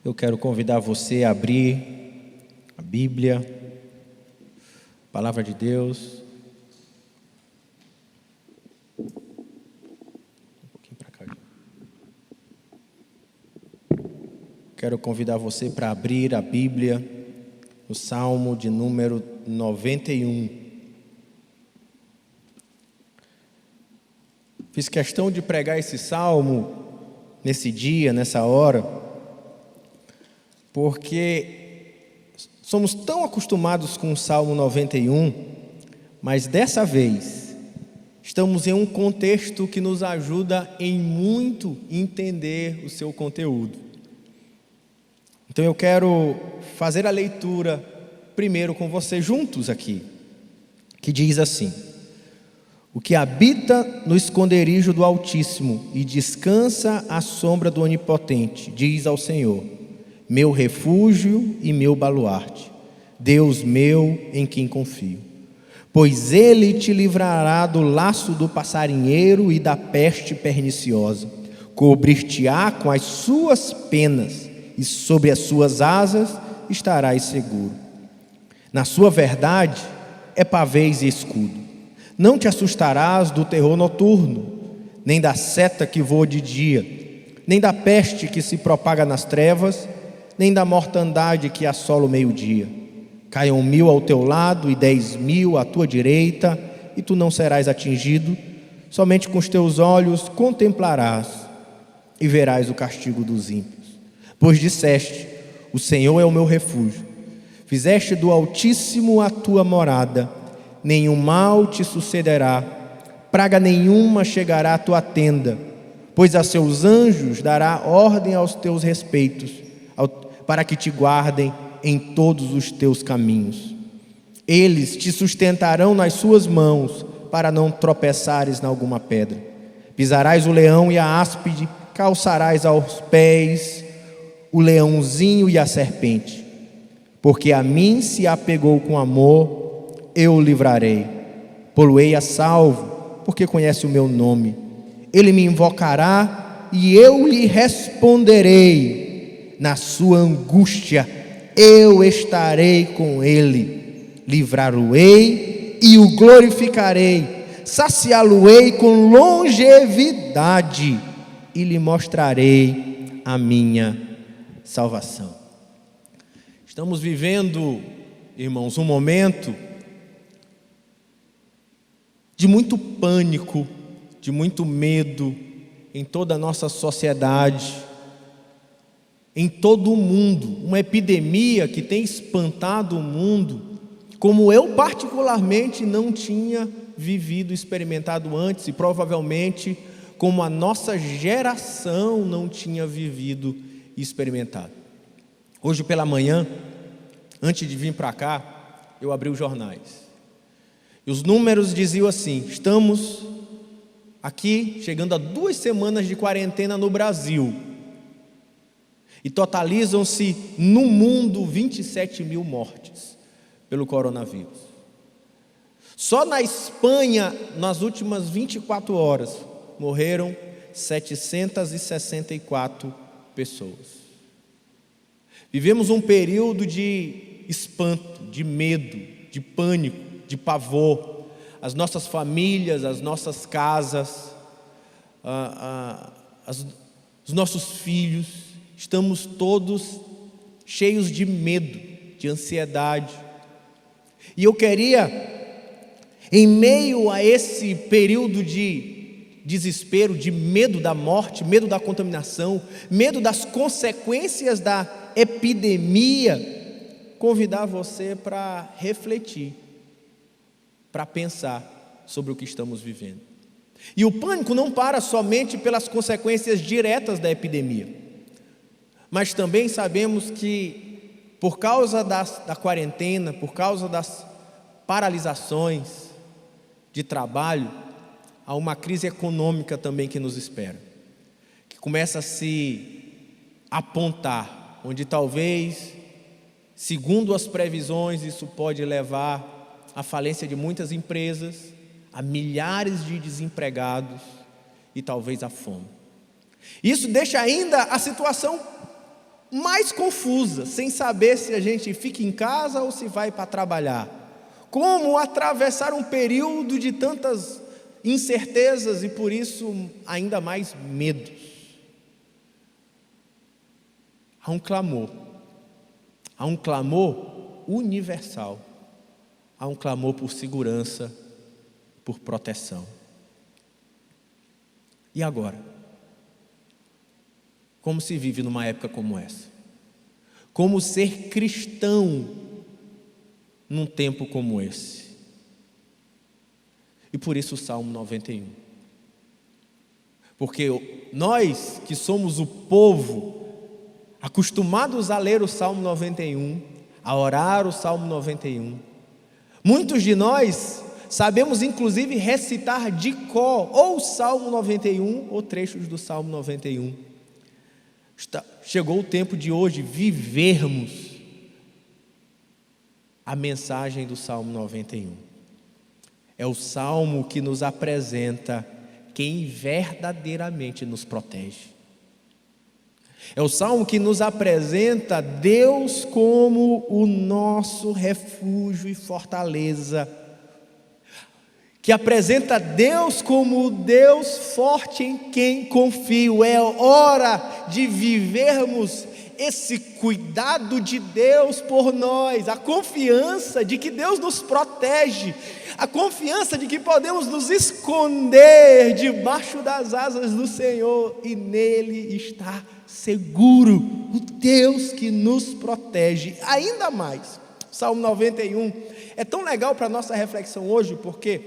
Eu quero convidar você a abrir a Bíblia, a Palavra de Deus. Um pouquinho para cá. Quero convidar você para abrir a Bíblia, o Salmo de número 91. Fiz questão de pregar esse salmo nesse dia, nessa hora, porque somos tão acostumados com o Salmo 91, mas dessa vez estamos em um contexto que nos ajuda em muito entender o seu conteúdo. Então eu quero fazer a leitura primeiro com você juntos aqui, que diz assim: o que habita no esconderijo do Altíssimo e descansa à sombra do Onipotente, diz ao Senhor: meu refúgio e meu baluarte, Deus meu em quem confio. Pois Ele te livrará do laço do passarinheiro e da peste perniciosa, cobrir-te-á com as suas penas, e sobre as suas asas estarás seguro. Na sua verdade é pavês e escudo. Não te assustarás do terror noturno, nem da seta que voa de dia, nem da peste que se propaga nas trevas, nem da mortandade que assola o meio-dia. Caiam 1000 ao teu lado e 10.000 à tua direita, e tu não serás atingido. Somente com os teus olhos contemplarás e verás o castigo dos ímpios. Pois disseste: o Senhor é o meu refúgio. Fizeste do Altíssimo a tua morada. Nenhum mal te sucederá, praga nenhuma chegará à tua tenda, pois a seus anjos dará ordem aos teus respeitos, para que te guardem em todos os teus caminhos. Eles te sustentarão nas suas mãos, para não tropeçares em alguma pedra. Pisarás o leão e a áspide, calçarás aos pés o leãozinho e a serpente. Porque a mim se apegou com amor, eu o livrarei. Pô-lo-ei a salvo, porque conhece o meu nome. Ele me invocará e eu lhe responderei. Na sua angústia eu estarei com ele. Livrar-o-ei e o glorificarei. Saciá-lo-ei com longevidade e lhe mostrarei a minha salvação. Estamos vivendo, irmãos, um momento de muito pânico, de muito medo em toda a nossa sociedade, em todo o mundo. Uma epidemia que tem espantado o mundo, como eu particularmente não tinha vivido, experimentado antes, e provavelmente como a nossa geração não tinha vivido e experimentado. Hoje pela manhã, antes de vir para cá, eu abri os jornais. E os números diziam assim: estamos aqui chegando a 2 semanas de quarentena no Brasil. E totalizam-se no mundo 27.000 mortes pelo coronavírus. Só na Espanha, nas últimas 24 horas, morreram 764 pessoas. Vivemos um período de espanto, de medo, de pânico, de pavor. As nossas famílias, as nossas casas, os nossos filhos, estamos todos cheios de medo, de ansiedade. E eu queria, em meio a esse período de desespero, de medo da morte, medo da contaminação, medo das consequências da epidemia, convidar você para refletir, para pensar sobre o que estamos vivendo. E o pânico não para somente pelas consequências diretas da epidemia, mas também sabemos que por causa da quarentena, por causa das paralisações de trabalho, há uma crise econômica também que nos espera, que começa a se apontar, onde talvez, segundo as previsões, isso pode levar à falência de muitas empresas, a milhares de desempregados e talvez à fome. Isso deixa ainda a situação mais confusa, sem saber se a gente fica em casa ou se vai para trabalhar. Como atravessar um período de tantas incertezas e por isso ainda mais medos. Há um clamor universal, há um clamor por segurança, por proteção. E agora? Como se vive numa época como essa? Como ser cristão num tempo como esse? E por isso o Salmo 91. Porque nós que somos o povo, acostumados a ler o Salmo 91, a orar o Salmo 91, muitos de nós sabemos inclusive recitar de cor ou o Salmo 91 ou trechos do Salmo 91. Chegou o tempo de hoje vivermos a mensagem do Salmo 91. É o Salmo que nos apresenta quem verdadeiramente nos protege. É o Salmo que nos apresenta Deus como o nosso refúgio e fortaleza, que apresenta Deus como o Deus forte em quem confio. É hora de vivermos esse cuidado de Deus por nós, a confiança de que Deus nos protege, a confiança de que podemos nos esconder debaixo das asas do Senhor e nele está seguro, o Deus que nos protege. Ainda mais, Salmo 91 é tão legal para a nossa reflexão hoje, porque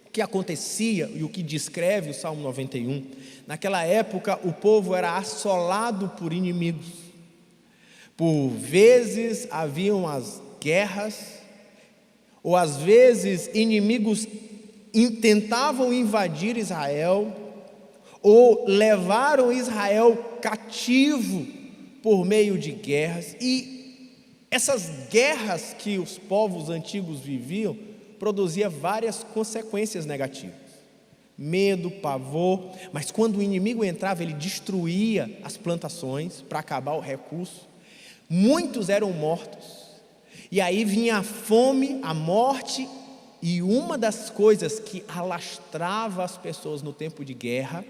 o que acontecia e o que descreve o Salmo 91, naquela época o povo era assolado por inimigos. Por vezes haviam as guerras, ou às vezes inimigos tentavam invadir Israel, ou levaram Israel cativo por meio de guerras. E essas guerras que os povos antigos viviam produzia várias consequências negativas. Medo, pavor, mas quando o inimigo entrava, ele destruía as plantações para acabar o recurso. Muitos eram mortos, e aí vinha a fome, a morte, e uma das coisas que alastrava as pessoas no tempo de guerra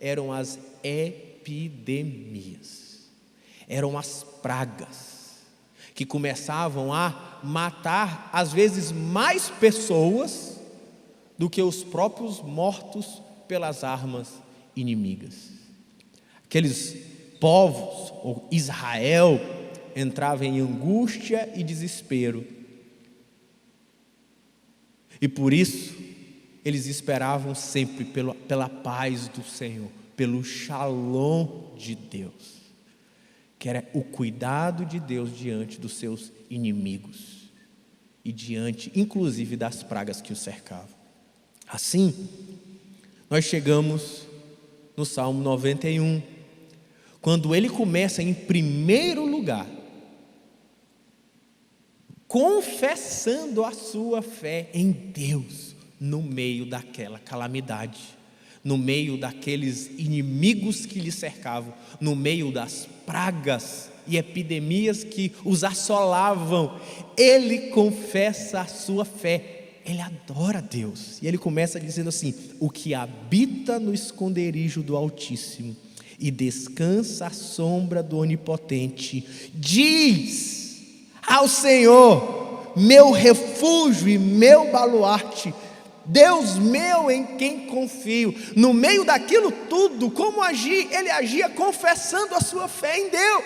eram as epidemias, eram as pragas, que começavam a matar, às vezes, mais pessoas do que os próprios mortos pelas armas inimigas. Aqueles povos, ou Israel, entrava em angústia e desespero, e por isso eles esperavam sempre pela paz do Senhor, pelo shalom de Deus, que era o cuidado de Deus diante dos seus inimigos e diante inclusive das pragas que os cercavam. Assim, nós chegamos no Salmo 91, quando ele começa em primeiro lugar confessando a sua fé em Deus no meio daquela calamidade, no meio daqueles inimigos que lhe cercavam, no meio das pragas e epidemias que os assolavam. Ele confessa a sua fé, ele adora Deus, e ele começa dizendo assim: o que habita no esconderijo do Altíssimo e descansa à sombra do Onipotente, diz ao Senhor, meu refúgio e meu baluarte, Deus meu em quem confio. No meio daquilo tudo, como agir? Ele agia confessando a sua fé em Deus,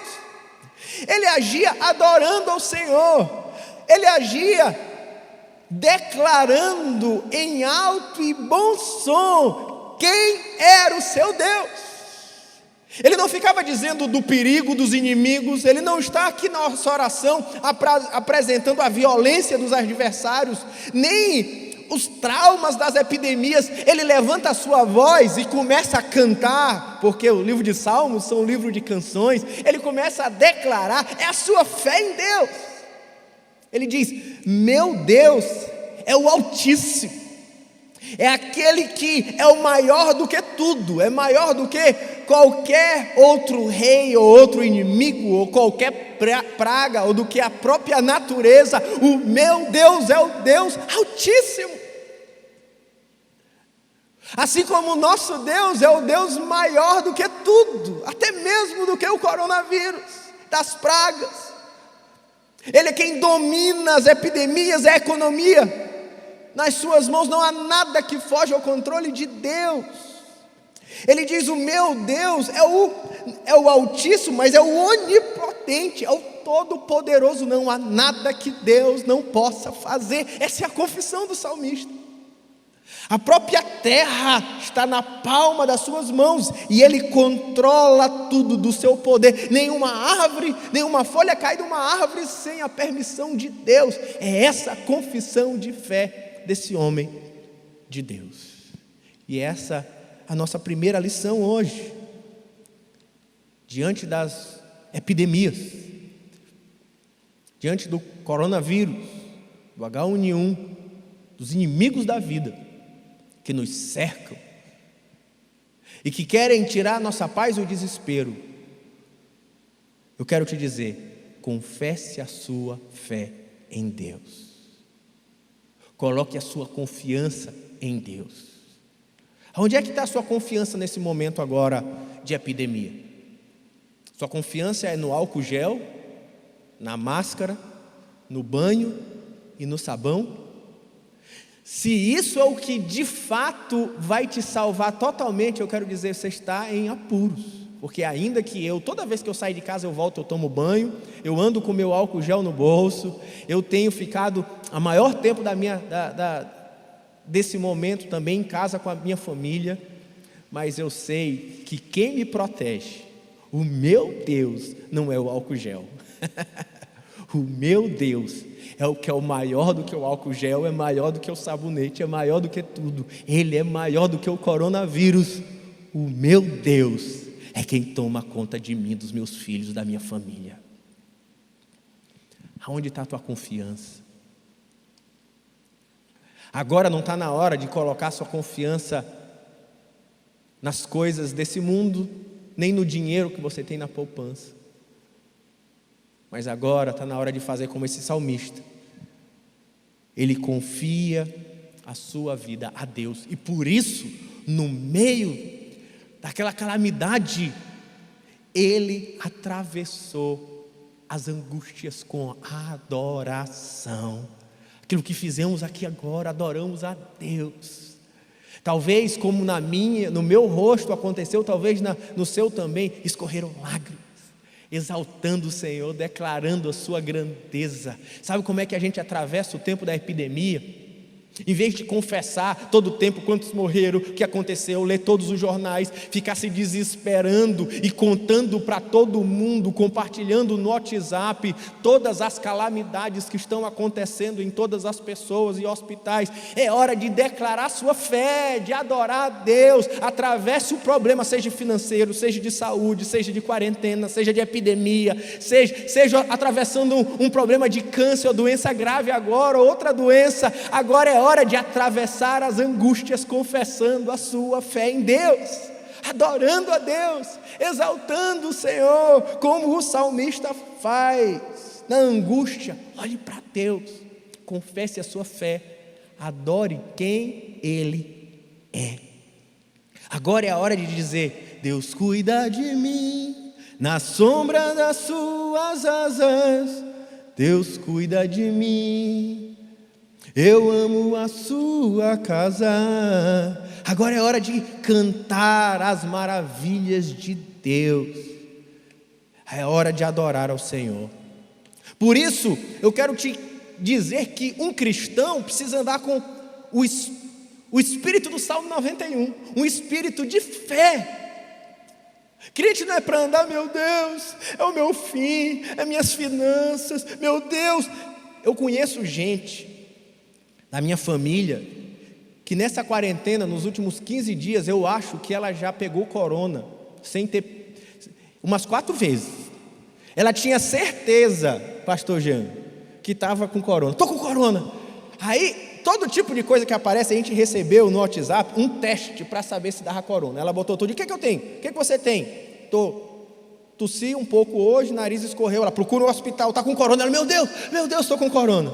ele agia adorando ao Senhor, ele agia declarando em alto e bom som quem era o seu Deus. Ele não ficava dizendo do perigo dos inimigos, ele não está aqui na nossa oração apresentando a violência dos adversários, nem os traumas das epidemias. Ele levanta a sua voz e começa a cantar, porque o livro de Salmos são um livro de canções. Ele começa a declarar, é a sua fé em Deus. Ele diz: meu Deus é o Altíssimo, é aquele que é o maior do que tudo, é maior do que qualquer outro rei ou outro inimigo, ou qualquer praga, ou do que a própria natureza. O meu Deus é o Deus Altíssimo. Assim como o nosso Deus é o Deus maior do que tudo, até mesmo do que o coronavírus, das pragas. Ele é quem domina as epidemias, a economia. Nas suas mãos não há nada que foge ao controle de Deus. Ele diz: o meu Deus é o Altíssimo, mas é o Onipotente, é o Todo-Poderoso. Não há nada que Deus não possa fazer. Essa é a confissão do salmista. A própria terra está na palma das suas mãos, e Ele controla tudo do seu poder. Nenhuma árvore, nenhuma folha cai de uma árvore sem a permissão de Deus. É essa a confissão de fé desse homem de Deus. E essa é a nossa primeira lição hoje, diante das epidemias, diante do coronavírus, do H1N1, dos inimigos da vida que nos cercam e que querem tirar a nossa paz e o desespero. Eu quero te dizer: confesse a sua fé em Deus. Coloque a sua confiança em Deus. Onde é que está a sua confiança nesse momento agora de epidemia? Sua confiança é no álcool gel, na máscara, no banho e no sabão? Se isso é o que de fato vai te salvar totalmente, eu quero dizer, você está em apuros. Porque ainda que toda vez que eu saio de casa eu volto, eu tomo banho, eu ando com meu álcool gel no bolso, eu tenho ficado a maior tempo desse momento também em casa com a minha família, mas eu sei que quem me protege, o meu Deus, não é o álcool gel. O meu Deus é o que é o maior do que o álcool gel, é maior do que o sabonete, é maior do que tudo. Ele é maior do que o coronavírus. O meu Deus é quem toma conta de mim, dos meus filhos, da minha família. Aonde está a tua confiança? Agora não está na hora de colocar sua confiança nas coisas desse mundo, nem no dinheiro que você tem na poupança. Mas agora está na hora de fazer como esse salmista. Ele confia a sua vida a Deus, e por isso, no meio daquela calamidade, ele atravessou as angústias com adoração. Aquilo que fizemos aqui agora, adoramos a Deus. Talvez como no meu rosto aconteceu, talvez no seu também, escorreram lágrimas, exaltando o Senhor, declarando a sua grandeza. Sabe como é que a gente atravessa o tempo da epidemia? Em vez de confessar todo o tempo quantos morreram, o que aconteceu, ler todos os jornais, ficar se desesperando e contando para todo mundo, compartilhando no WhatsApp todas as calamidades que estão acontecendo em todas as pessoas e hospitais. É hora de declarar sua fé, de adorar a Deus. Atravesse o problema, seja financeiro, seja de saúde, seja de quarentena, seja de epidemia, seja atravessando um problema de câncer ou doença grave agora, ou outra doença. Agora é hora de atravessar as angústias confessando a sua fé em Deus, adorando a Deus, exaltando o Senhor, como o salmista faz. Na angústia, olhe para Deus, confesse a sua fé, adore quem Ele é. Agora é a hora de dizer: Deus cuida de mim, na sombra das suas asas, Deus cuida de mim. Eu amo a sua casa. Agora é hora de cantar as maravilhas de Deus. É hora de adorar ao Senhor. Por isso, eu quero te dizer que um cristão precisa andar com o espírito do Salmo 91, um espírito de fé. Crente não é para andar, meu Deus, é o meu fim, é minhas finanças, meu Deus. Eu conheço gente da minha família que nessa quarentena, nos últimos 15 dias, eu acho que ela já pegou corona, sem ter, umas 4 vezes. Ela tinha certeza, pastor Jean, que estava com corona. Estou com corona. Aí todo tipo de coisa que aparece, a gente recebeu no WhatsApp um teste para saber se dava corona. Ela botou tudo, o que eu tenho? O que você tem? Tossi um pouco hoje, nariz escorreu, ela procura o hospital, está com corona, ela, meu Deus, estou com corona.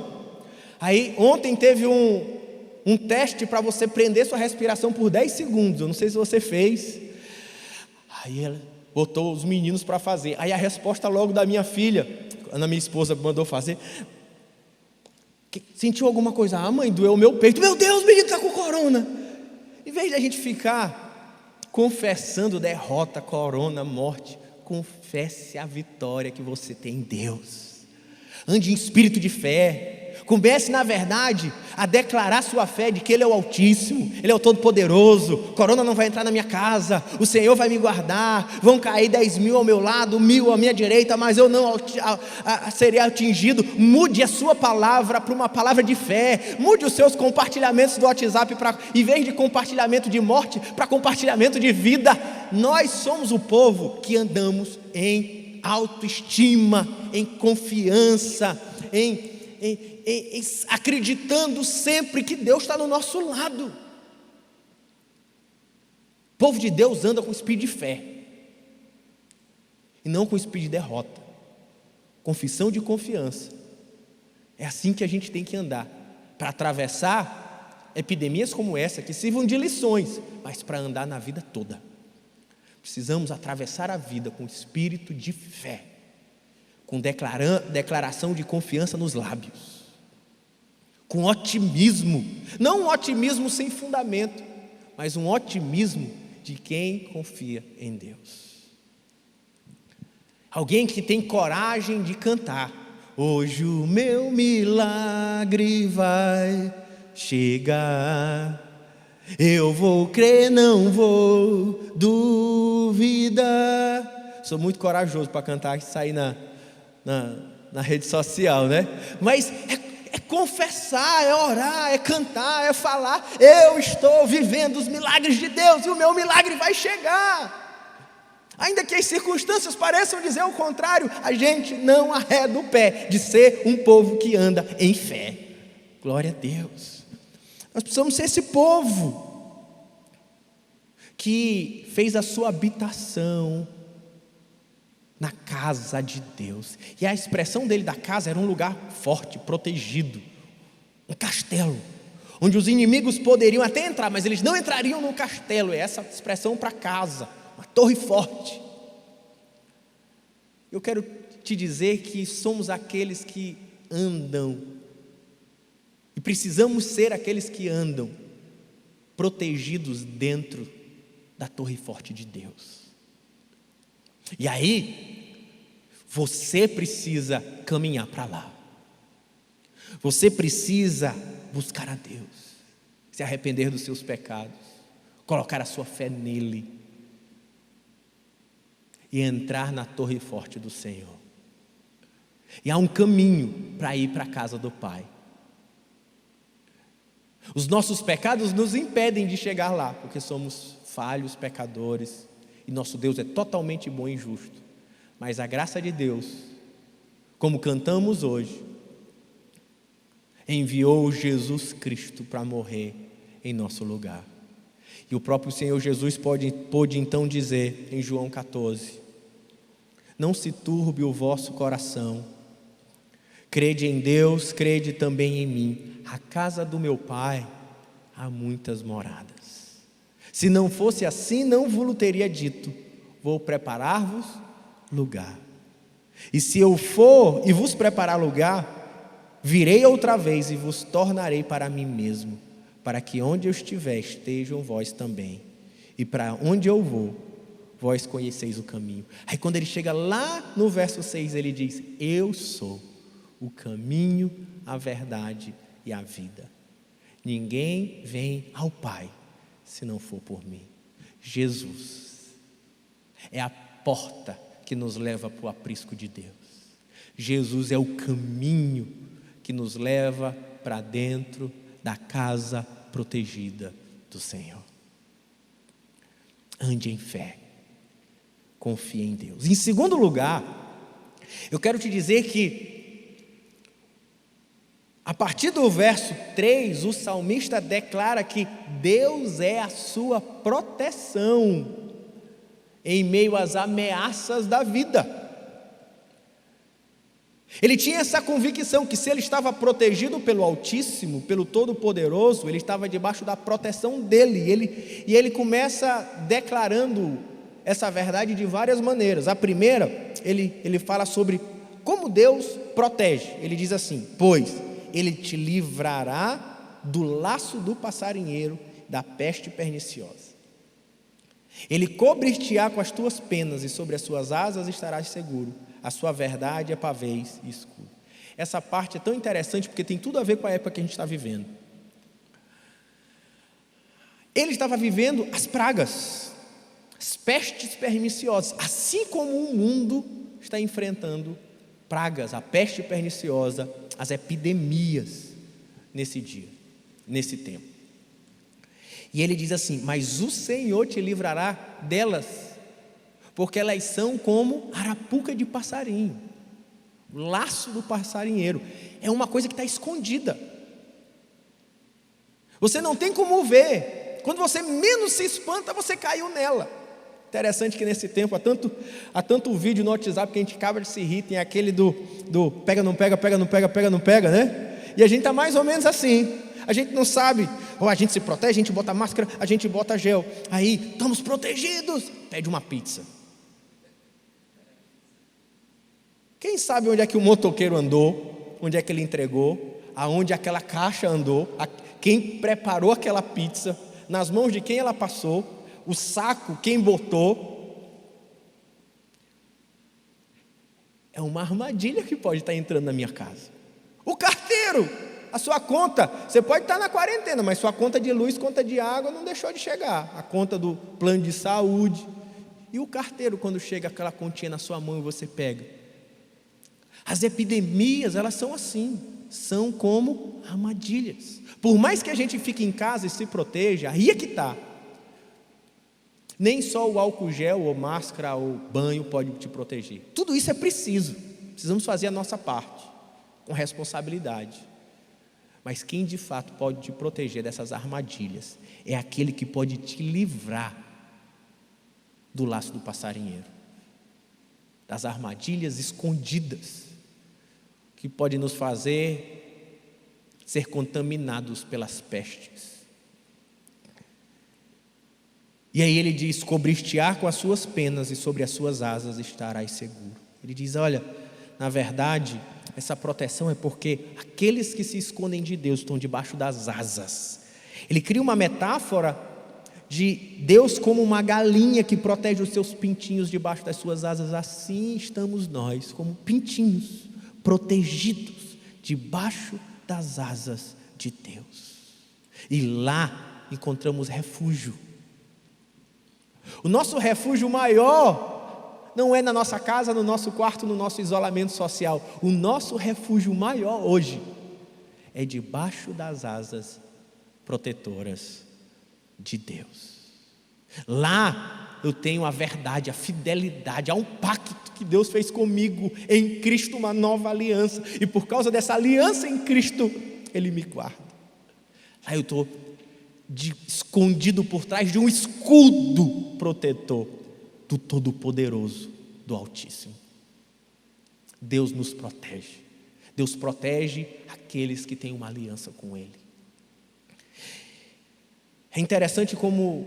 Aí ontem teve um teste para você prender sua respiração por 10 segundos, eu não sei se você fez. Aí ela botou os meninos para fazer, aí a resposta logo da minha filha, Ana, minha esposa, mandou fazer. Sentiu alguma coisa? Ah, mãe, doeu o meu peito. Meu Deus, o menino está com corona. Em vez de a gente ficar confessando derrota, corona, morte, confesse a vitória que você tem em Deus. Ande em espírito de fé. Comece, na verdade, a declarar sua fé de que Ele é o Altíssimo, Ele é o Todo-Poderoso. Corona não vai entrar na minha casa, o Senhor vai me guardar. Vão cair 10.000 ao meu lado, 1.000 à minha direita, mas eu não serei atingido. Mude a sua palavra para uma palavra de fé. Mude os seus compartilhamentos do WhatsApp, em vez de compartilhamento de morte, para compartilhamento de vida. Nós somos o povo que andamos em autoestima, em confiança, acreditando sempre que Deus está no nosso lado. O povo de Deus anda com espírito de fé e não com espírito de derrota, confissão de confiança. É assim que a gente tem que andar, para atravessar epidemias como essa, que sirvam de lições, mas para andar na vida toda. Precisamos atravessar a vida com espírito de fé, com declaração de confiança nos lábios, com otimismo, não um otimismo sem fundamento, mas um otimismo de quem confia em Deus. Alguém que tem coragem de cantar: hoje o meu milagre vai chegar, eu vou crer, não vou duvidar. Sou muito corajoso para cantar e sair na rede social, né? Mas é confessar, é orar, é cantar, é falar: eu estou vivendo os milagres de Deus e o meu milagre vai chegar. Ainda que as circunstâncias pareçam dizer o contrário, a gente não arreda o pé de ser um povo que anda em fé. Glória a Deus. Nós precisamos ser esse povo que fez a sua habitação na casa de Deus. E a expressão dele da casa era um lugar forte, protegido, um castelo, onde os inimigos poderiam até entrar, mas eles não entrariam no castelo. É essa expressão para casa, uma torre forte. Eu quero te dizer que somos aqueles que andam, e precisamos ser aqueles que andam protegidos dentro da torre forte de Deus. E aí, você precisa caminhar para lá. Você precisa buscar a Deus, se arrepender dos seus pecados, colocar a sua fé nele e entrar na torre forte do Senhor. E há um caminho para ir para a casa do Pai. Os nossos pecados nos impedem de chegar lá, porque somos falhos, pecadores, e nosso Deus é totalmente bom e justo. Mas a graça de Deus, como cantamos hoje, enviou Jesus Cristo para morrer em nosso lugar. E o próprio Senhor Jesus pôde então dizer em João 14: não se turbe o vosso coração, crede em Deus, crede também em mim. A casa do meu Pai há muitas moradas. Se não fosse assim, não vos teria dito: vou preparar-vos lugar. E se eu for e vos preparar lugar, virei outra vez e vos tornarei para mim mesmo, para que onde eu estiver estejam vós também. E para onde eu vou, vós conheceis o caminho. Aí quando ele chega lá no verso 6, ele diz: eu sou o caminho, a verdade e a vida. Ninguém vem ao Pai se não for por mim. Jesus é a porta que nos leva para o aprisco de Deus. Jesus é o caminho que nos leva para dentro da casa protegida do Senhor. Ande em fé, confie em Deus. Em segundo lugar, eu quero te dizer que A partir do verso 3, o salmista declara que Deus é a sua proteção em meio às ameaças da vida. Ele tinha essa convicção que se ele estava protegido pelo Altíssimo, pelo Todo-Poderoso, ele estava debaixo da proteção dele. E ele começa declarando essa verdade de várias maneiras. A primeira, ele fala sobre como Deus protege. Ele diz assim: pois ele te livrará do laço do passarinheiro, da peste perniciosa. Ele cobrir-te-á com as tuas penas, e sobre as suas asas estarás seguro. A sua verdade é pavês e escudo. Essa parte é tão interessante porque tem tudo a ver com a época que a gente está vivendo. Ele estava vivendo as pragas, as pestes perniciosas, assim como o mundo está enfrentando pragas, a peste perniciosa, as epidemias nesse dia, nesse tempo. E ele diz assim: mas o Senhor te livrará delas, porque elas são como arapuca de passarinho, o laço do passarinheiro. É uma coisa que está escondida, você não tem como ver. Quando você menos se espanta, você caiu nela. Interessante que nesse tempo há tanto vídeo no WhatsApp que a gente acaba de se rir. Tem aquele do pega, não pega, pega, não pega, pega, não pega, né? E a gente está mais ou menos assim. A gente não sabe, ou a gente se protege, a gente bota máscara, a gente bota gel. Aí, estamos protegidos, pede uma pizza. Quem sabe onde é que o motoqueiro andou, onde é que ele entregou, aonde aquela caixa andou, quem preparou aquela pizza, nas mãos de quem ela passou, o saco, quem botou. É uma armadilha que pode estar entrando na minha casa. O carteiro, a sua conta, você pode estar na quarentena, mas sua conta de luz, conta de água não deixou de chegar, a conta do plano de saúde. E o carteiro, quando chega aquela continha na sua mão e você pega. As epidemias, elas são assim, são como armadilhas. Por mais que a gente fique em casa e se proteja, aí é que está. Nem só o álcool gel, ou máscara, ou banho pode te proteger. Tudo isso é preciso. Precisamos fazer a nossa parte, com responsabilidade. Mas quem de fato pode te proteger dessas armadilhas é aquele que pode te livrar do laço do passarinheiro, das armadilhas escondidas, que pode nos fazer ser contaminados pelas pestes. E aí ele diz: cobrir-te-á com as suas penas, e sobre as suas asas estarás seguro. Ele diz: olha, na verdade, essa proteção é porque aqueles que se escondem de Deus estão debaixo das asas. Ele cria uma metáfora de Deus como uma galinha que protege os seus pintinhos debaixo das suas asas. Assim estamos nós, como pintinhos, protegidos debaixo das asas de Deus. E lá encontramos refúgio. O nosso refúgio maior não é na nossa casa, no nosso quarto, no nosso isolamento social. O nosso refúgio maior hoje é debaixo das asas protetoras de Deus. Lá eu tenho a verdade, a fidelidade, há um pacto que Deus fez comigo em Cristo, uma nova aliança. E por causa dessa aliança em Cristo, Ele me guarda. Lá eu estou escondido por trás de um escudo protetor do Todo-Poderoso, do Altíssimo. Deus nos protege. Deus protege aqueles que têm uma aliança com Ele. É interessante como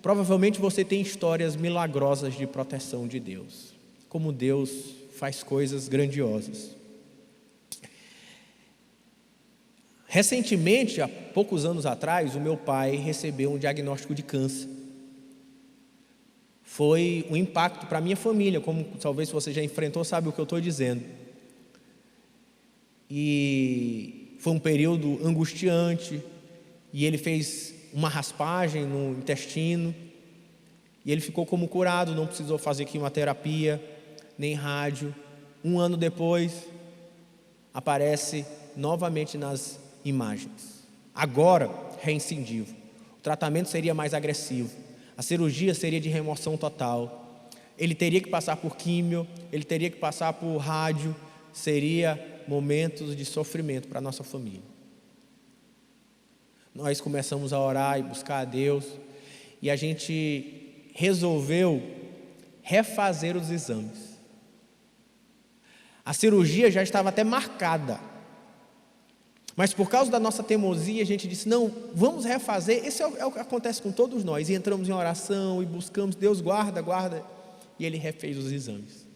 provavelmente você tem histórias milagrosas de proteção de Deus, como Deus faz coisas grandiosas. Recentemente, há poucos anos atrás, o meu pai recebeu um diagnóstico de câncer. Foi um impacto para a minha família, como talvez você já enfrentou, sabe o que eu estou dizendo. E foi um período angustiante, e ele fez uma raspagem no intestino, e ele ficou como curado, não precisou fazer quimioterapia, nem rádio. Um ano depois, aparece novamente nas imagens. Agora, reincidível. O tratamento seria mais agressivo. A cirurgia seria de remoção total. Ele teria que passar por químio, ele teria que passar por rádio, seria momentos de sofrimento para a nossa família. Nós começamos a orar e buscar a Deus, e a gente resolveu refazer os exames. A cirurgia já estava até marcada, mas por causa da nossa teimosia, a gente disse, não, vamos refazer. Esse é o que acontece com todos nós, e entramos em oração, e buscamos, Deus guarda, e Ele refez os exames.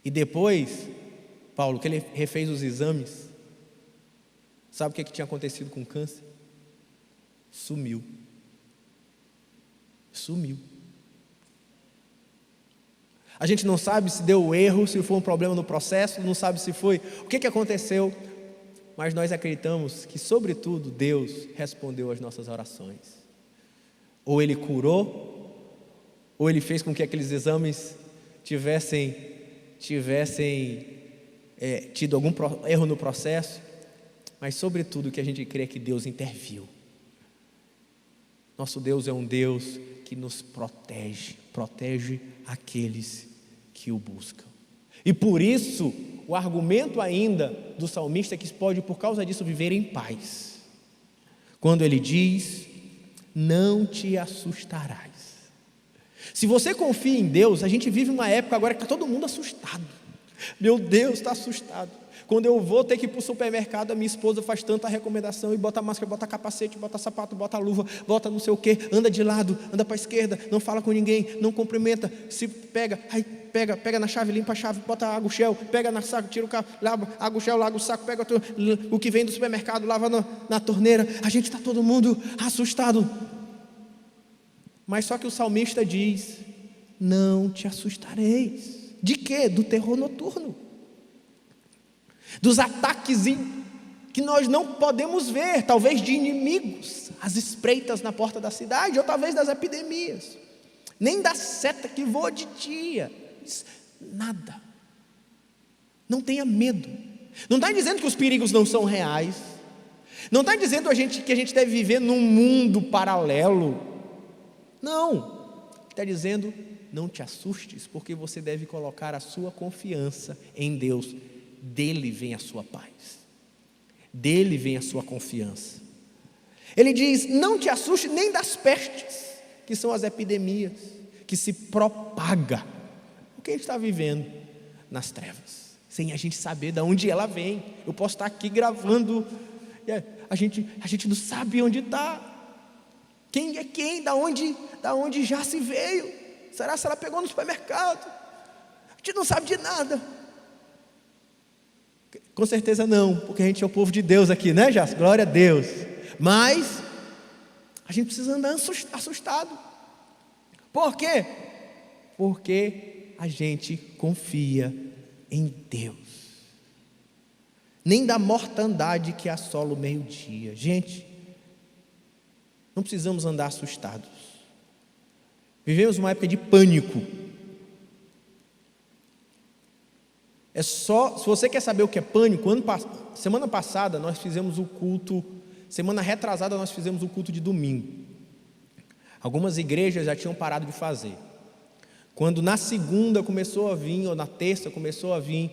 E depois, Paulo, que Ele refez os exames, sabe o que tinha acontecido com o câncer? Sumiu. A gente não sabe se deu erro, se foi um problema no processo, não sabe se foi, o que aconteceu, mas nós acreditamos que, sobretudo, Deus respondeu às nossas orações. Ou Ele curou, ou Ele fez com que aqueles exames tivessem tido algum erro no processo, mas sobretudo o que a gente crê é que Deus interviu. Nosso Deus é um Deus que nos protege aqueles que o buscam. E por isso, o argumento ainda do salmista é que pode, por causa disso, viver em paz. Quando ele diz, não te assustarás. Se você confia em Deus, a gente vive uma época agora que está todo mundo assustado. Meu Deus, está assustado. Quando eu vou ter que ir para o supermercado, a minha esposa faz tanta recomendação, e bota máscara, bota capacete, bota sapato, bota luva, bota não sei o que, anda de lado, anda para a esquerda, não fala com ninguém, não cumprimenta, se pega na chave, limpa a chave, bota água, gel, pega na saco, tira o carro, lava água, gel, larga o saco, pega o que vem do supermercado, lava na torneira. A gente está todo mundo assustado. Mas só que o salmista diz, não te assustareis. De quê? Do terror noturno, dos ataques que nós não podemos ver, talvez de inimigos, as espreitas na porta da cidade, ou talvez das epidemias, nem da seta que voa de dia, nada. Não tenha medo. Não está dizendo que os perigos não são reais, não está dizendo que a gente deve viver num mundo paralelo, não, está dizendo, não te assustes, porque você deve colocar a sua confiança em Deus. Dele vem a sua paz, dele vem a sua confiança. Ele diz, não te assuste nem das pestes, que são as epidemias, que se propaga, porque a gente está vivendo nas trevas, sem a gente saber de onde ela vem. Eu posso estar aqui gravando, a gente não sabe onde está, quem é quem, da onde já se veio. Será se ela pegou no supermercado? A gente não sabe de nada. Com certeza não, porque a gente é o povo de Deus aqui, né, Jássio? Glória a Deus. Mas a gente precisa andar assustado. Por quê? Porque a gente confia em Deus. Nem da mortandade que assola o meio-dia. Gente, não precisamos andar assustados. Vivemos uma época de pânico. Se você quer saber o que é pânico, semana passada nós fizemos o culto, semana retrasada nós fizemos o culto de domingo. Algumas igrejas já tinham parado de fazer. Quando na segunda começou a vir, ou na terça começou a vir,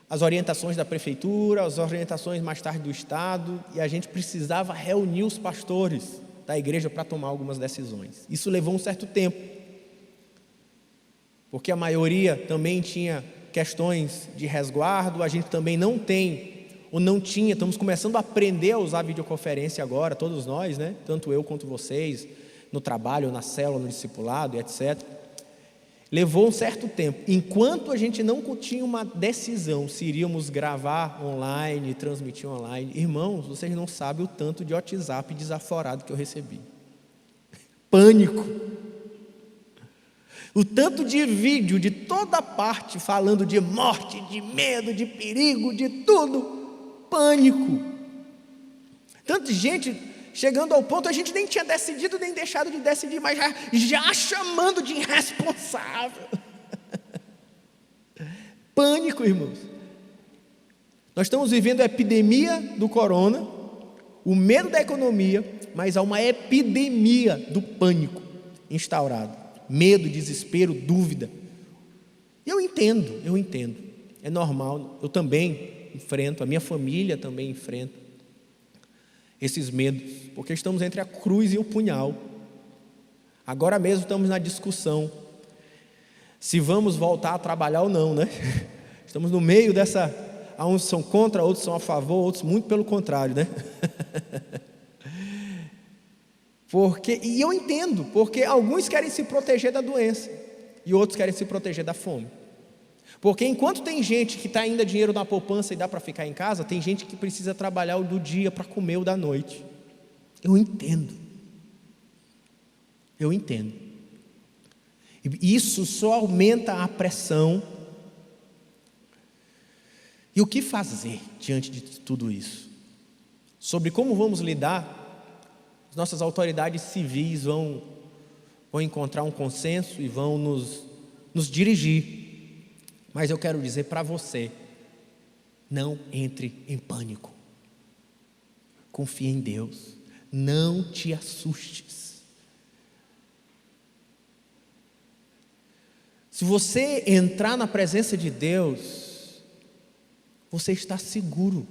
as orientações da prefeitura, as orientações mais tarde do Estado, e a gente precisava reunir os pastores da igreja para tomar algumas decisões. Isso levou um certo tempo, porque a maioria também tinha questões de resguardo, a gente também não tem, ou não tinha, estamos começando a aprender a usar videoconferência agora, todos nós, né? Tanto eu quanto vocês, no trabalho, na célula, no discipulado, etc. Levou um certo tempo, enquanto a gente não tinha uma decisão se iríamos gravar online, transmitir online. Irmãos, vocês não sabem o tanto de WhatsApp desaforado que eu recebi. Pânico. O tanto de vídeo de toda parte falando de morte, de medo, de perigo, de tudo. Pânico. Tanta gente chegando ao ponto, a gente nem tinha decidido, nem deixado de decidir, mas já chamando de irresponsável. Pânico, irmãos. Nós estamos vivendo a epidemia do corona, o medo da economia, mas há uma epidemia do pânico instaurado. Medo, desespero, dúvida. Eu entendo. é normal, eu também enfrento, a minha família também enfrenta esses medos, porque estamos entre a cruz e o punhal. Agora mesmo estamos na discussão se vamos voltar a trabalhar ou não, né? Estamos no meio dessa, uns são contra, outros são a favor, outros muito pelo contrário, né? E eu entendo, porque alguns querem se proteger da doença e outros querem se proteger da fome. Porque enquanto tem gente que está ainda dinheiro na poupança e dá para ficar em casa, tem gente que precisa trabalhar o do dia para comer o da noite. Eu entendo. E isso só aumenta a pressão. E o que fazer diante de tudo isso? Sobre como vamos lidar, as nossas autoridades civis vão encontrar um consenso e vão nos dirigir. Mas eu quero dizer para você, não entre em pânico. Confie em Deus. Não te assustes. Se você entrar na presença de Deus, você está seguro.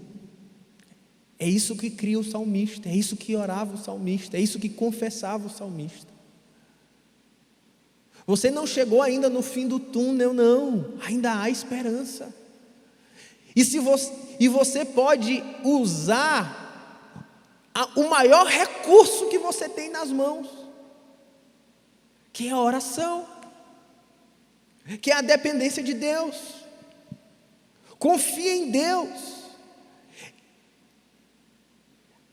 É isso que cria o salmista, é isso que orava o salmista, é isso que confessava o salmista. Você não chegou ainda no fim do túnel, não, ainda há esperança. E você pode usar o maior recurso que você tem nas mãos, que é a oração, que é a dependência de Deus. Confia em Deus.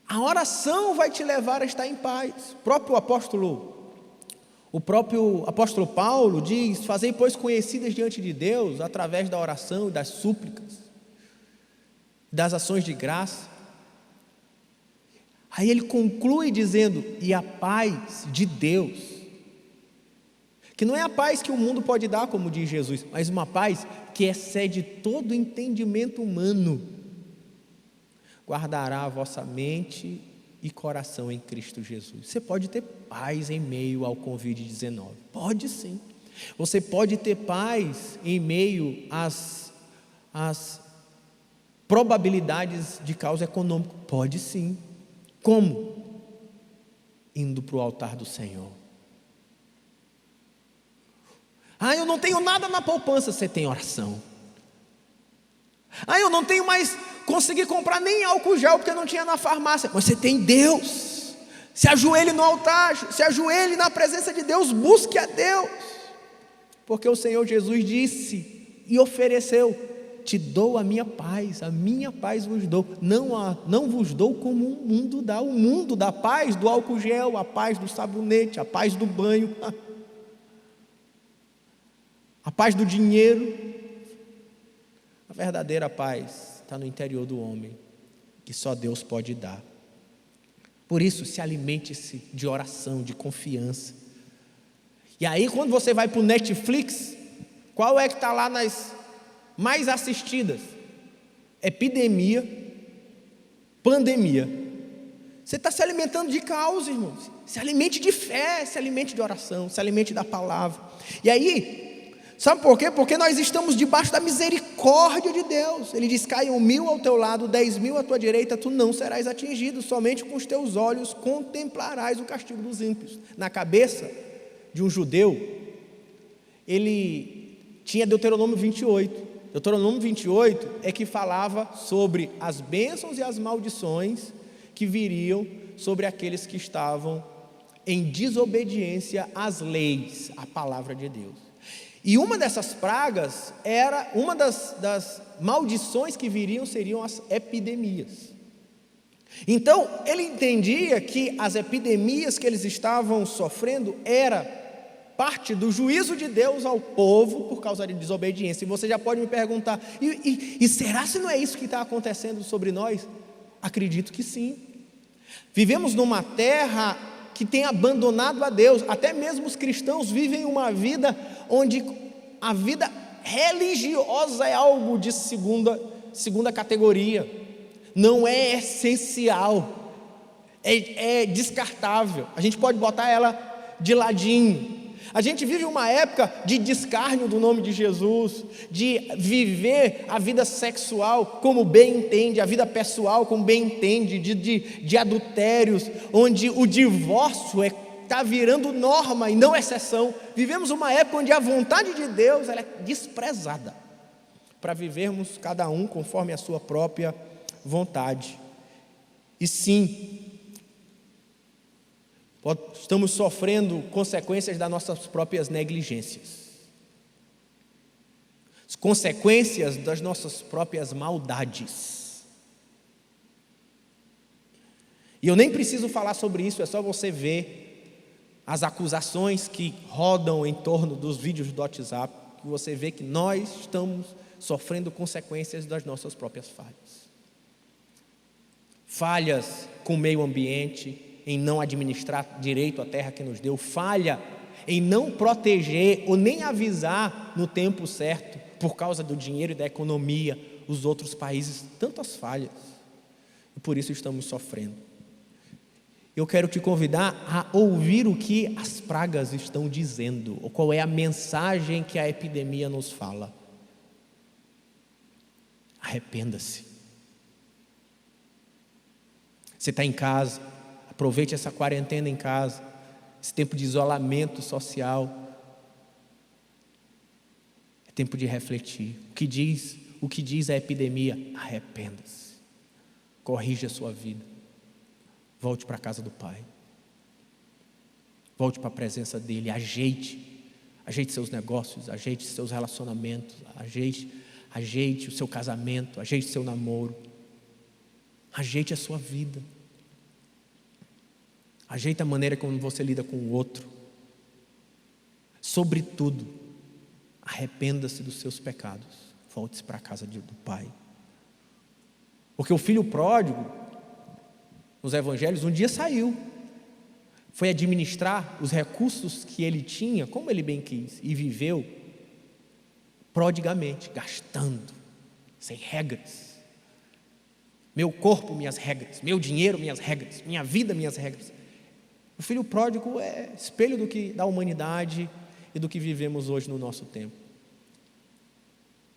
A oração vai te levar a estar em paz. O próprio apóstolo Paulo diz: fazei, pois, conhecidas diante de Deus, através da oração e das súplicas, das ações de graça. Aí ele conclui dizendo: e a paz de Deus, que não é a paz que o mundo pode dar, como diz Jesus, mas uma paz que excede todo entendimento humano, guardará a vossa mente e coração em Cristo Jesus. Você pode ter paz em meio ao Covid-19, pode sim. Você pode ter paz em meio às probabilidades de caos econômico, pode sim. Como? Indo para o altar do Senhor. Eu não tenho nada na poupança. Você tem oração. Eu não tenho mais consegui comprar nem álcool gel porque não tinha na farmácia. Mas você tem Deus. Se ajoelhe no altar, se ajoelhe na presença de Deus, busque a Deus. Porque o Senhor Jesus disse e ofereceu: te dou a minha paz vos dou. Não vos dou como o mundo dá. O mundo dá a paz do álcool gel, a paz do sabonete, a paz do banho, a paz do dinheiro. A verdadeira paz está no interior do homem, que só Deus pode dar. Por isso, se alimente-se de oração, de confiança. E aí, quando você vai para o Netflix, qual é que está lá nas mais assistidas? Epidemia, pandemia. Você está se alimentando de caos, irmãos. Se alimente de fé, se alimente de oração, se alimente da palavra. E aí, sabe por quê? Porque nós estamos debaixo da misericórdia de Deus. Ele diz: caiam 1000 ao teu lado, 10.000 à tua direita, tu não serás atingido, somente com os teus olhos contemplarás o castigo dos ímpios. Na cabeça de um judeu, ele tinha Deuteronômio 28. Deuteronômio 28 é que falava sobre as bênçãos e as maldições que viriam sobre aqueles que estavam em desobediência às leis, à palavra de Deus. E uma dessas pragas era, uma das maldições que viriam seriam as epidemias. Então, ele entendia que as epidemias que eles estavam sofrendo era parte do juízo de Deus ao povo por causa de desobediência. E você já pode me perguntar: e será se não é isso que está acontecendo sobre nós? Acredito que sim. Vivemos numa terra que tem abandonado a Deus. Até mesmo os cristãos vivem uma vida onde a vida religiosa é algo de segunda categoria, não é essencial, é descartável, a gente pode botar ela de ladinho. A gente vive uma época de descárnio do nome de Jesus, de viver a vida sexual como bem entende, a vida pessoal como bem entende, de adultérios, onde o divórcio está virando norma e não exceção. Vivemos uma época onde a vontade de Deus ela é desprezada, para vivermos cada um conforme a sua própria vontade. E sim, estamos sofrendo consequências das nossas próprias negligências, as consequências das nossas próprias maldades. E eu nem preciso falar sobre isso, é só você ver as acusações que rodam em torno dos vídeos do WhatsApp, que você vê que nós estamos sofrendo consequências das nossas próprias falhas. Falhas com o meio ambiente, em não administrar direito a terra que nos deu, falha em não proteger ou nem avisar no tempo certo, por causa do dinheiro e da economia, os outros países, tantas falhas, e por isso estamos sofrendo. Eu quero te convidar a ouvir o que as pragas estão dizendo, ou qual é a mensagem que a epidemia nos fala. Arrependa-se. Você está em casa, aproveite essa quarentena em casa, esse tempo de isolamento social. É tempo de refletir. O que diz a epidemia? Arrependa-se. Corrija a sua vida. Volte para a casa do Pai. Volte para a presença dEle. Ajeite seus negócios, ajeite seus relacionamentos, ajeite o seu casamento, ajeite seu namoro. Ajeite a sua vida. Ajeite a maneira como você lida com o outro. Sobretudo, arrependa-se dos seus pecados. Volte-se para a casa do Pai. Porque o filho pródigo, nos evangelhos, um dia saiu. Foi administrar os recursos que ele tinha, como ele bem quis, e viveu prodigamente, gastando, sem regras. Meu corpo, minhas regras. Meu dinheiro, minhas regras. Minha vida, minhas regras. O filho pródigo é espelho da humanidade e do que vivemos hoje no nosso tempo.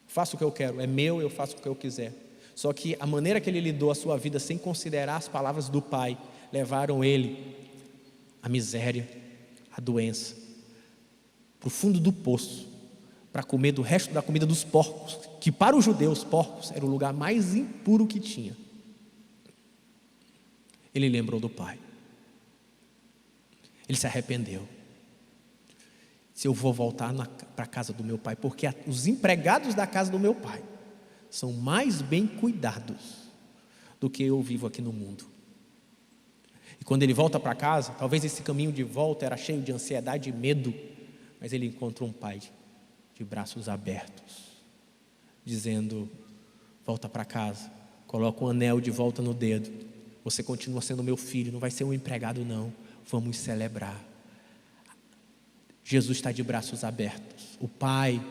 Faço o que eu quero, é meu, eu faço o que eu quiser. Só que a maneira que ele lidou a sua vida sem considerar as palavras do Pai, levaram ele à miséria, à doença, para o fundo do poço, para comer do resto da comida dos porcos, que para os judeus, porcos era o lugar mais impuro que tinha. Ele lembrou do Pai. Ele se arrependeu. Se eu vou voltar para a casa do meu pai, porque os empregados da casa do meu pai são mais bem cuidados do que eu vivo aqui no mundo. E quando ele volta para casa, talvez esse caminho de volta era cheio de ansiedade e medo, mas ele encontrou um pai de braços abertos, dizendo: volta para casa, coloca um anel de volta no dedo, você continua sendo meu filho, não vai ser um empregado não, vamos celebrar. Jesus está de braços abertos, o Pai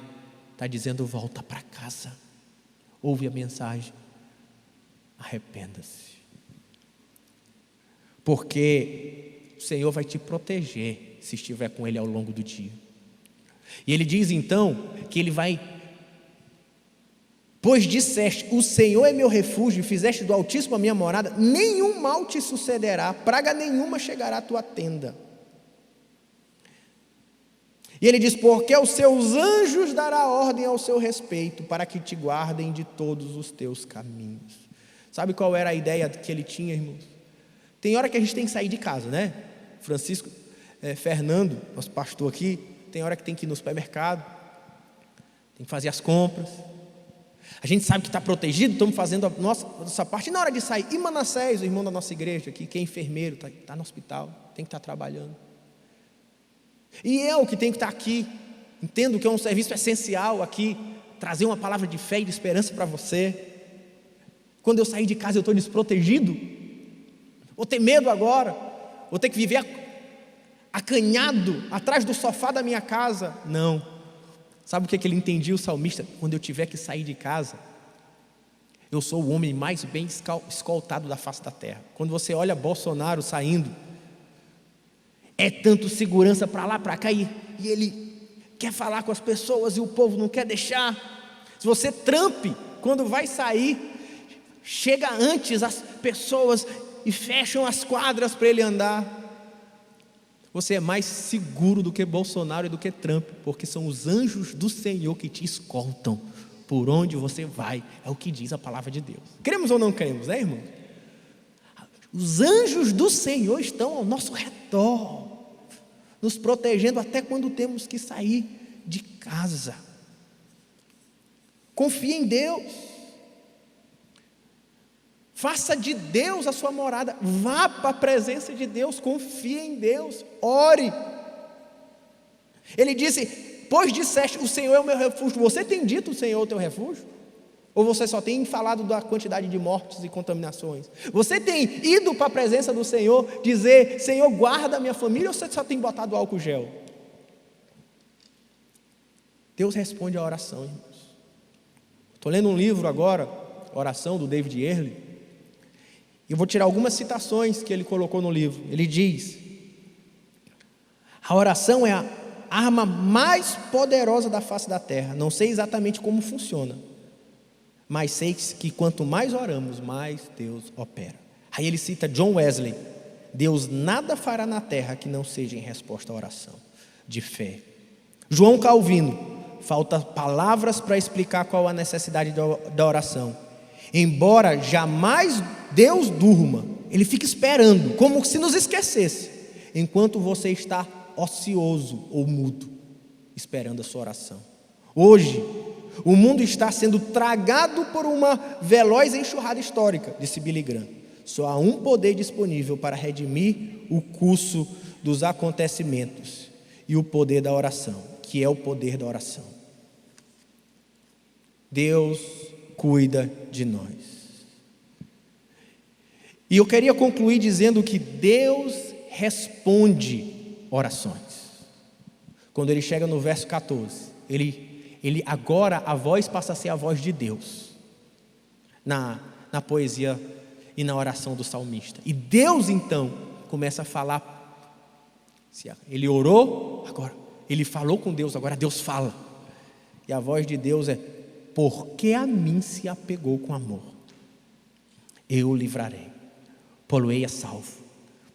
está dizendo: volta para casa, ouve a mensagem, arrependa-se, porque o Senhor vai te proteger se estiver com Ele ao longo do dia. E Ele diz então que Ele vai: pois disseste, o Senhor é meu refúgio, e fizeste do Altíssimo a minha morada, nenhum mal te sucederá, praga nenhuma chegará à tua tenda. E ele diz: porque aos seus anjos dará ordem ao seu respeito, para que te guardem de todos os teus caminhos. Sabe qual era a ideia que ele tinha, irmãos? Tem hora que a gente tem que sair de casa, né? Fernando, nosso pastor aqui, tem hora que tem que ir no supermercado, tem que fazer as compras. A gente sabe que está protegido, estamos fazendo a nossa parte. E na hora de sair, e Manassés, o irmão da nossa igreja aqui, que é enfermeiro, está no hospital, tem que estar trabalhando. E eu que tenho que estar aqui, entendo que é um serviço essencial aqui, trazer uma palavra de fé e de esperança para você. Quando eu sair de casa eu estou desprotegido? Vou ter medo agora? Vou ter que viver acanhado atrás do sofá da minha casa? Não. Sabe o que ele entendia, o salmista? Quando eu tiver que sair de casa, eu sou o homem mais bem escoltado da face da terra. Quando você olha Bolsonaro saindo, é tanto segurança para lá, para cá, e e ele quer falar com as pessoas e o povo não quer deixar. Se você trampe, quando vai sair, chega antes as pessoas e fecham as quadras para ele andar. Você é mais seguro do que Bolsonaro e do que Trump, porque são os anjos do Senhor que te escoltam por onde você vai, é o que diz a palavra de Deus. Queremos ou não queremos, né, irmão? Os anjos do Senhor estão ao nosso redor, nos protegendo até quando temos que sair de casa. Confie em Deus. Faça de Deus a sua morada. Vá para a presença de Deus. Confie em Deus. Ore. Ele disse: pois disseste, o Senhor é o meu refúgio. Você tem dito o Senhor é o teu refúgio? Ou você só tem falado da quantidade de mortes e contaminações? Você tem ido para a presença do Senhor dizer: Senhor, guarda a minha família? Ou você só tem botado álcool gel? Deus responde a oração, irmãos. Estou lendo um livro agora, Oração, do David Earley. Eu vou tirar algumas citações que ele colocou no livro. Ele diz: a oração é a arma mais poderosa da face da terra. Não sei exatamente como funciona, mas sei que quanto mais oramos, mais Deus opera. Aí ele cita John Wesley: Deus nada fará na terra que não seja em resposta à oração de fé. João Calvino: falta palavras para explicar qual a necessidade da oração. Embora jamais Deus durma, Ele fica esperando, como se nos esquecesse, enquanto você está ocioso ou mudo, esperando a sua oração. Hoje, o mundo está sendo tragado por uma veloz enxurrada histórica, disse Billy Graham. Só há um poder disponível para redimir o curso dos acontecimentos, e o poder da oração, que é o poder da oração. Deus cuida de nós. E eu queria concluir dizendo que Deus responde orações. Quando ele chega no verso 14, ele agora a voz passa a ser a voz de Deus, na poesia e na oração do salmista. E Deus então começa a falar. Ele orou, agora ele falou com Deus, agora Deus fala. E a voz de Deus é: porque a mim se apegou com amor, eu o livrarei, pô-lo-ei a salvo,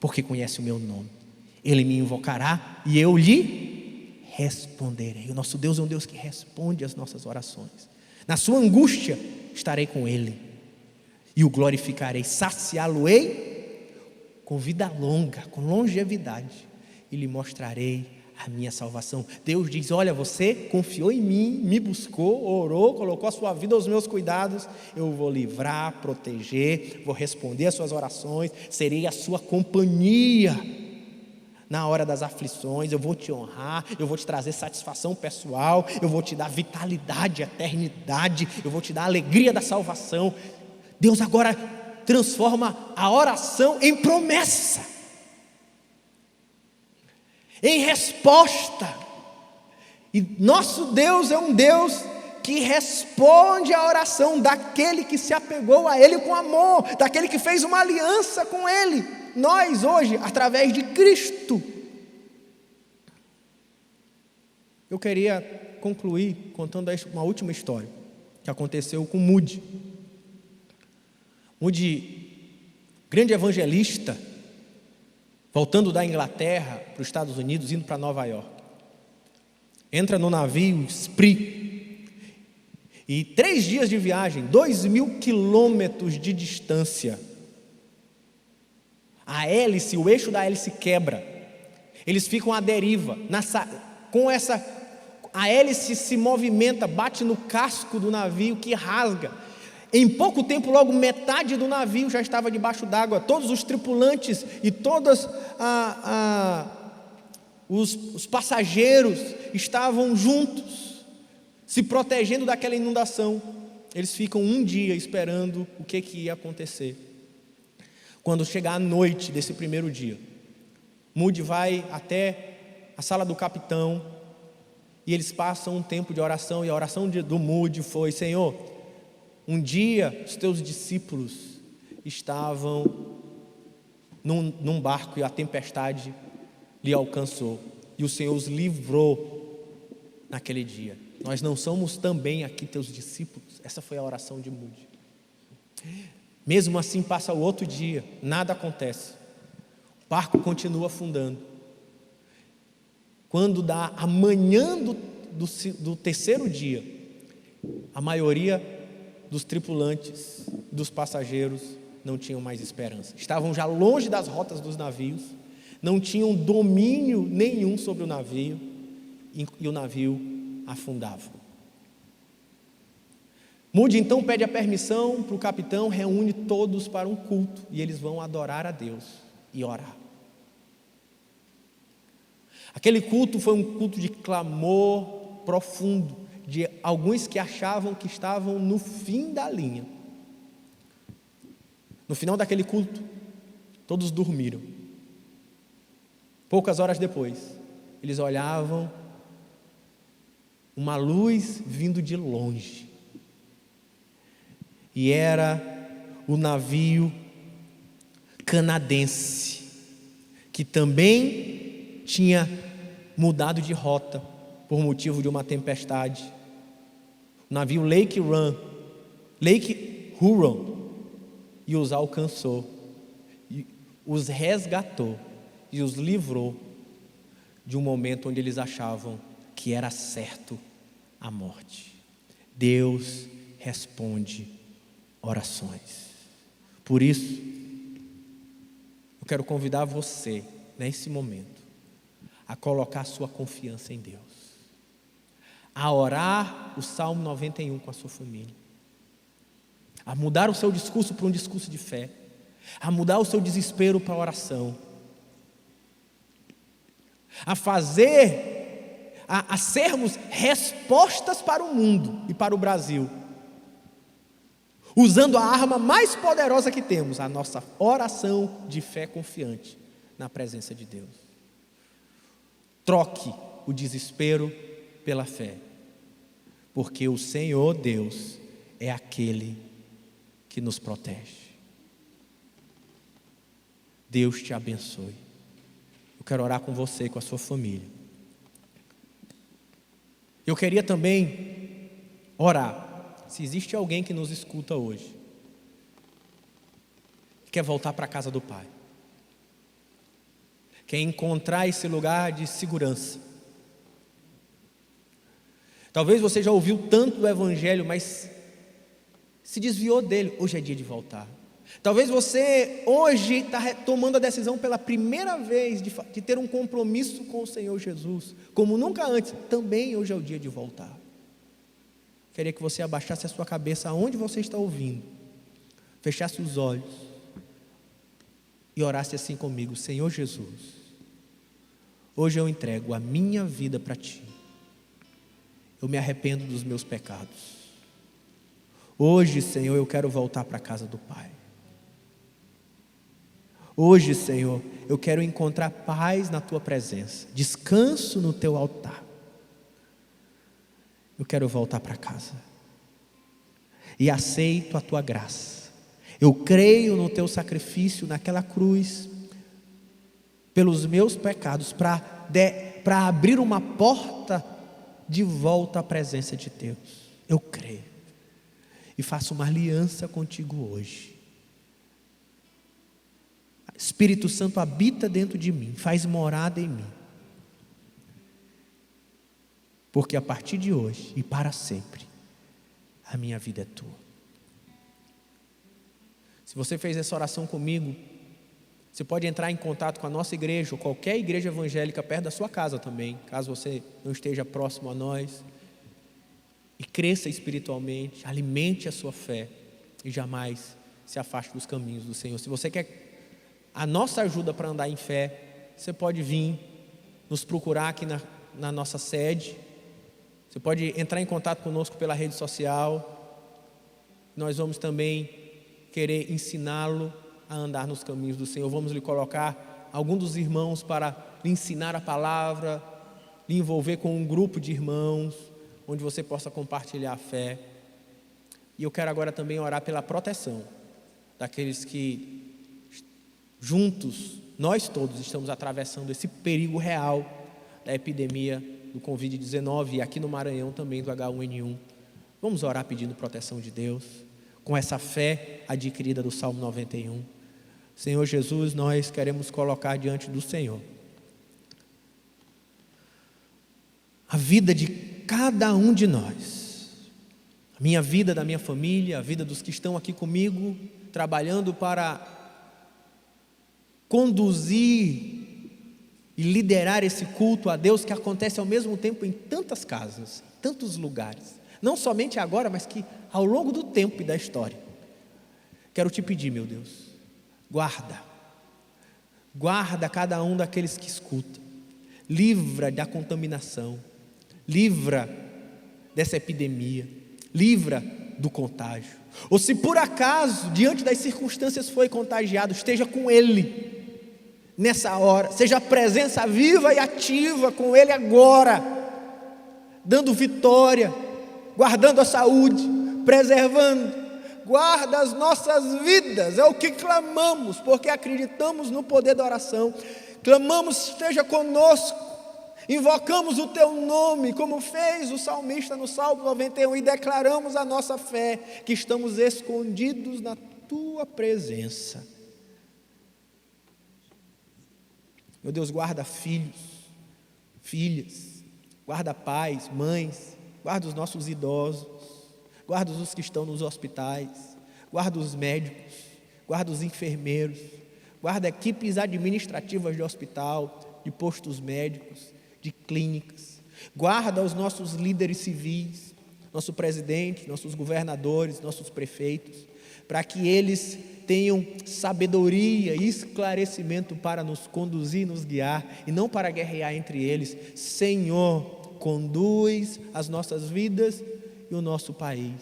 porque conhece o meu nome. Ele me invocará e eu lhe responderei. O nosso Deus é um Deus que responde às nossas orações. Na sua angústia estarei com ele e o glorificarei, saciá-lo-ei com vida longa, com longevidade, e lhe mostrarei a minha salvação. Deus diz: olha, você confiou em mim, me buscou, orou, colocou a sua vida aos meus cuidados, eu vou livrar, proteger, vou responder às suas orações, serei a sua companhia na hora das aflições, eu vou te honrar, eu vou te trazer satisfação pessoal, eu vou te dar vitalidade, eternidade, eu vou te dar a alegria da salvação. Deus agora transforma a oração em promessa, em resposta. E nosso Deus é um Deus que responde à oração daquele que se apegou a Ele com amor, daquele que fez uma aliança com Ele. Nós hoje, através de Cristo. Eu queria concluir contando uma última história que aconteceu com Moody. Moody, grande evangelista, voltando da Inglaterra para os Estados Unidos, indo para Nova York. Entra no navio Spree, e 3 dias de viagem, 2.000 quilômetros de distância, a hélice, o eixo da hélice quebra, eles ficam à deriva, a hélice se movimenta, bate no casco do navio que rasga. Em pouco tempo, logo metade do navio já estava debaixo d'água, todos os tripulantes e todos os passageiros estavam juntos, se protegendo daquela inundação. Eles ficam um dia esperando o que ia acontecer. Quando chegar a noite desse primeiro dia, Moody vai até a sala do capitão e eles passam um tempo de oração, e a oração do Moody foi: Senhor, um dia os teus discípulos estavam num barco e a tempestade lhe alcançou. e o Senhor os livrou naquele dia. Nós não somos também aqui teus discípulos? Essa foi a oração de Moody. Mesmo assim, passa o outro dia, nada acontece, o barco continua afundando. Quando dá a manhã do terceiro dia, a maioria dos tripulantes, dos passageiros, não tinham mais esperança. Estavam já longe das rotas dos navios, não tinham domínio nenhum sobre o navio, e o navio afundava. Moody então pede a permissão para o capitão, reúne todos para um culto, e eles vão adorar a Deus e orar. Aquele culto foi um culto de clamor profundo, de alguns que achavam que estavam no fim da linha. No final daquele culto, todos dormiram. Poucas horas depois, eles olhavam uma luz vindo de longe. E era o navio canadense, que também tinha mudado de rota por motivo de uma tempestade. O navio Lake Huron, e os alcançou, e os resgatou e os livrou de um momento onde eles achavam que era certo a morte. Deus responde orações. Por isso, eu quero convidar você, nesse momento, a colocar sua confiança em Deus, a orar o Salmo 91 com a sua família, a mudar o seu discurso para um discurso de fé, a mudar o seu desespero para a oração, a sermos respostas para o mundo e para o Brasil, usando a arma mais poderosa que temos, a nossa oração de fé confiante na presença de Deus. Troque o desespero pela fé, porque o Senhor Deus é aquele que nos protege. Deus te abençoe. Eu quero orar com você e com a sua família. Eu queria também orar, se existe alguém que nos escuta hoje, que quer voltar para a casa do Pai, quer encontrar esse lugar de segurança. Talvez você já ouviu tanto do Evangelho, mas se desviou dele. Hoje é dia de voltar. Talvez você hoje está tomando a decisão pela primeira vez de ter um compromisso com o Senhor Jesus, como nunca antes. Também hoje é o dia de voltar. Queria que você abaixasse a sua cabeça aonde você está ouvindo, fechasse os olhos e orasse assim comigo: Senhor Jesus, hoje eu entrego a minha vida para Ti. Eu me arrependo dos meus pecados. Hoje, Senhor, eu quero voltar para a casa do Pai. Hoje, Senhor, eu quero encontrar paz na Tua presença, descanso no Teu altar. Eu quero voltar para casa e aceito a Tua graça. Eu creio no Teu sacrifício naquela cruz pelos meus pecados, para abrir uma porta de volta à presença de Deus. Eu creio e faço uma aliança contigo hoje. Espírito Santo habita dentro de mim, faz morada em mim, porque a partir de hoje e para sempre a minha vida é Tua. Se você fez essa oração comigo, você pode entrar em contato com a nossa igreja ou qualquer igreja evangélica perto da sua casa também, caso você não esteja próximo a nós, e cresça espiritualmente, alimente a sua fé e jamais se afaste dos caminhos do Senhor. Se você quer a nossa ajuda para andar em fé, você pode vir nos procurar aqui na nossa sede. Você pode entrar em contato conosco pela rede social. Nós vamos também querer ensiná-lo a andar nos caminhos do Senhor. Vamos lhe colocar algum dos irmãos para lhe ensinar a palavra, lhe envolver com um grupo de irmãos, onde você possa compartilhar a fé. E eu quero agora também orar pela proteção daqueles que juntos, nós todos estamos atravessando esse perigo real da epidemia do Covid-19 e aqui no Maranhão também do H1N1. Vamos orar pedindo proteção de Deus, com essa fé adquirida do Salmo 91. Senhor Jesus, nós queremos colocar diante do Senhor a vida de cada um de nós, a minha vida, da minha família, a vida dos que estão aqui comigo, trabalhando para conduzir e liderar esse culto a Deus que acontece ao mesmo tempo em tantas casas, em tantos lugares, não somente agora, mas que ao longo do tempo e da história. Quero te pedir, meu Deus, guarda cada um daqueles que escutam, livra da contaminação, livra dessa epidemia, livra do contágio. Ou se por acaso, diante das circunstâncias foi contagiado, esteja com ele nessa hora, seja a presença viva e ativa com ele agora, dando vitória, guardando a saúde, preservando. Guarda as nossas vidas, é o que clamamos, porque acreditamos no poder da oração. Clamamos, esteja conosco, invocamos o teu nome, como fez o salmista no Salmo 91, e declaramos a nossa fé, que estamos escondidos na tua presença. Meu Deus, guarda filhos, filhas, guarda pais, mães, guarda os nossos idosos, guarda os que estão nos hospitais, guarda os médicos, guarda os enfermeiros, guarda equipes administrativas de hospital, de postos médicos, de clínicas, guarda os nossos líderes civis, nosso presidente, nossos governadores, nossos prefeitos, para que eles tenham sabedoria e esclarecimento para nos conduzir, nos guiar, e não para guerrear entre eles. Senhor, conduz as nossas vidas e o nosso país.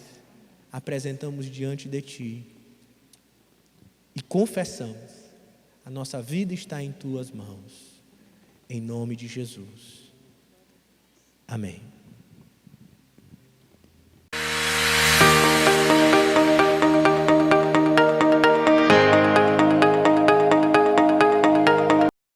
Apresentamos diante de Ti e confessamos, a nossa vida está em Tuas mãos. Em nome de Jesus. Amém.